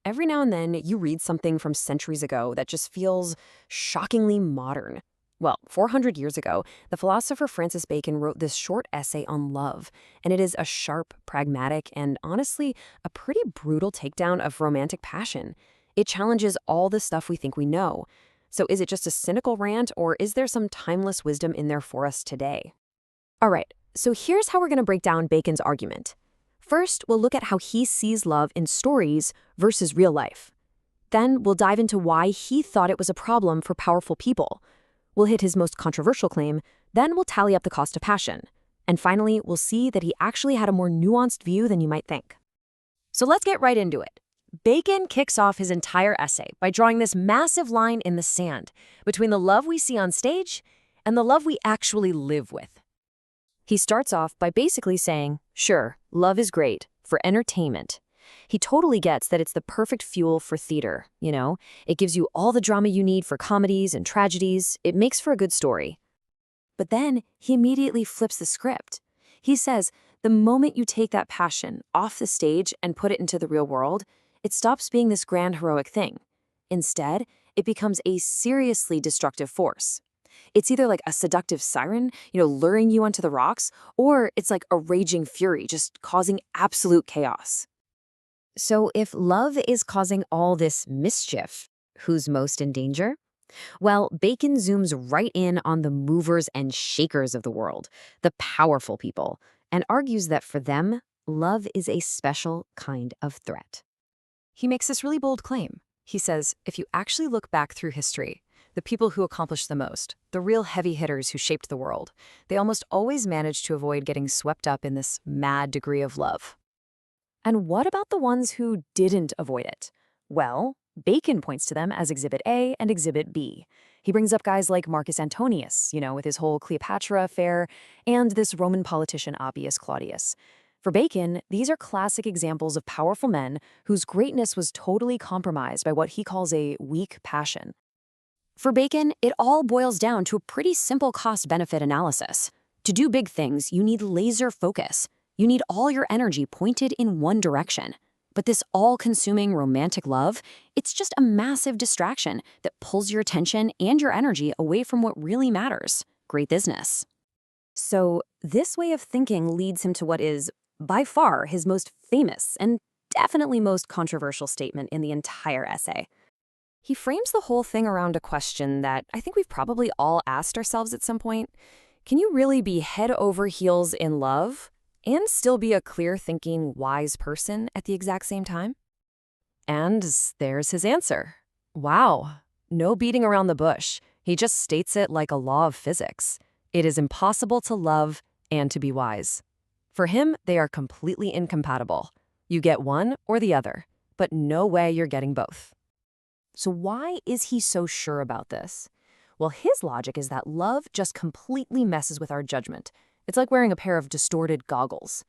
Every now and then you read something from centuries ago that just feels shockingly modern. Well, 400 years ago, the philosopher Francis Bacon wrote this short essay on love, and it is a sharp, pragmatic, and honestly, a pretty brutal takedown of romantic passion. It challenges all the stuff we think we know. So is it just a cynical rant, or is there some timeless wisdom in there for us today? All right, so here's how we're going to break down Bacon's argument. First, we'll look at how he sees love in stories versus real life. Then we'll dive into why he thought it was a problem for powerful people. We'll hit his most controversial claim, then we'll tally up the cost of passion. And finally, we'll see that he actually had a more nuanced view than you might think. So let's get right into it. Bacon kicks off his entire essay by drawing this massive line in the sand between the love we see on stage and the love we actually live with. He starts off by basically saying, sure, love is great for entertainment. He totally gets that it's the perfect fuel for theater, It gives you all the drama you need for comedies and tragedies. It makes for a good story. But then he immediately flips the script. He says, the moment you take that passion off the stage and put it into the real world, it stops being this grand heroic thing. Instead, it becomes a seriously destructive force. It's either like a seductive siren, luring you onto the rocks, or it's like a raging fury, just causing absolute chaos. So if love is causing all this mischief, who's most in danger? Well, Bacon zooms right in on the movers and shakers of the world, the powerful people, and argues that for them, love is a special kind of threat. He makes this really bold claim. He says, if you actually look back through history, the people who accomplished the most, the real heavy hitters who shaped the world, they almost always managed to avoid getting swept up in this mad degree of love. And what about the ones who didn't avoid it? Well, Bacon points to them as Exhibit A and Exhibit B. He brings up guys like Marcus Antonius, with his whole Cleopatra affair, and this Roman politician Appius Claudius. For Bacon, these are classic examples of powerful men whose greatness was totally compromised by what he calls a weak passion. For Bacon, it all boils down to a pretty simple cost-benefit analysis. To do big things, you need laser focus. You need all your energy pointed in one direction. But this all-consuming romantic love, it's just a massive distraction that pulls your attention and your energy away from what really matters: great business. So this way of thinking leads him to what is, by far, his most famous and definitely most controversial statement in the entire essay. He frames the whole thing around a question that I think we've probably all asked ourselves at some point. Can you really be head over heels in love and still be a clear-thinking, wise person at the exact same time? And there's his answer. Wow, no beating around the bush. He just states it like a law of physics. It is impossible to love and to be wise. For him, they are completely incompatible. You get one or the other, but no way you're getting both. So why is he so sure about this? Well, his logic is that love just completely messes with our judgment. It's like wearing a pair of distorted goggles.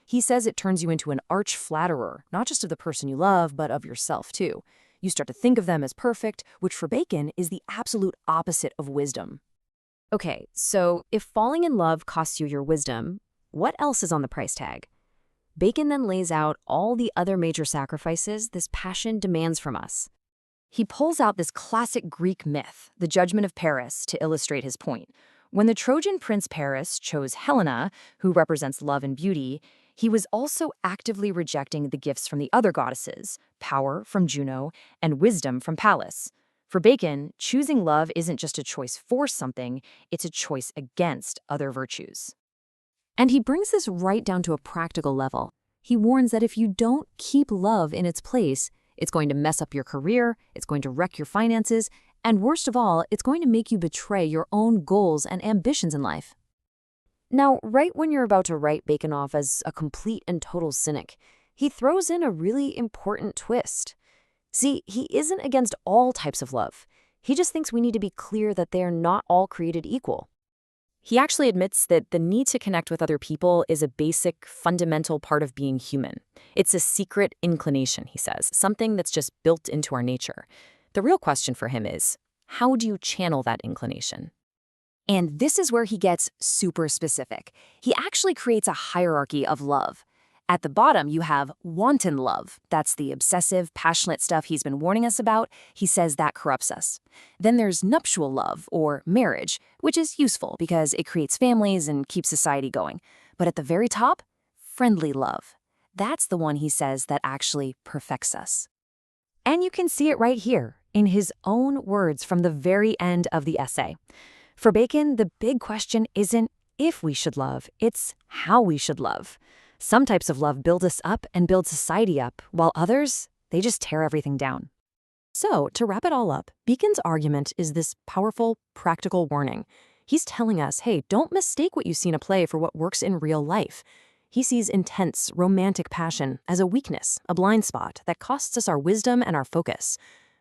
He says it turns you into an arch flatterer, not just of the person you love, but of yourself too. You start to think of them as perfect, which for Bacon is the absolute opposite of wisdom. Okay, so if falling in love costs you your wisdom, what else is on the price tag? Bacon then lays out all the other major sacrifices this passion demands from us. He pulls out this classic Greek myth, the Judgment of Paris, to illustrate his point. When the Trojan prince Paris chose Helena, who represents love and beauty, he was also actively rejecting the gifts from the other goddesses, power from Juno, and wisdom from Pallas. For Bacon, choosing love isn't just a choice for something, it's a choice against other virtues. And he brings this right down to a practical level. He warns that if you don't keep love in its place, it's going to mess up your career, it's going to wreck your finances, and worst of all, it's going to make you betray your own goals and ambitions in life. Now, right when you're about to write Bacon off as a complete and total cynic, he throws in a really important twist. See, he isn't against all types of love. He just thinks we need to be clear that they are not all created equal. He actually admits that the need to connect with other people is a basic, fundamental part of being human. It's a secret inclination, he says, something that's just built into our nature. The real question for him is, how do you channel that inclination? And this is where he gets super specific. He actually creates a hierarchy of love. At the bottom, you have wanton love. That's the obsessive, passionate stuff he's been warning us about. He says that corrupts us. Then there's nuptial love, or marriage, which is useful because it creates families and keeps society going. But at the very top, friendly love. That's the one he says that actually perfects us. And you can see it right here, in his own words from the very end of the essay. For Bacon, the big question isn't if we should love, it's how we should love. Some types of love build us up and build society up, while others, they just tear everything down. So, to wrap it all up, Bacon's argument is this powerful, practical warning. He's telling us, hey, don't mistake what you see in a play for what works in real life. He sees intense, romantic passion as a weakness, a blind spot that costs us our wisdom and our focus.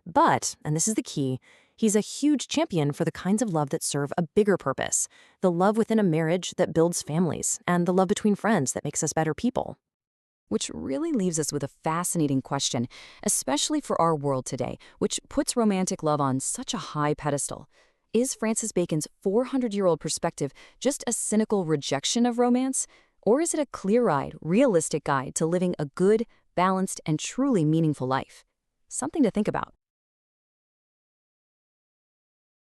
But, and this is the key, he's a huge champion for the kinds of love that serve a bigger purpose, the love within a marriage that builds families, and the love between friends that makes us better people. Which really leaves us with a fascinating question, especially for our world today, which puts romantic love on such a high pedestal. Is Francis Bacon's 400-year-old perspective just a cynical rejection of romance? Or is it a clear-eyed, realistic guide to living a good, balanced, and truly meaningful life? Something to think about.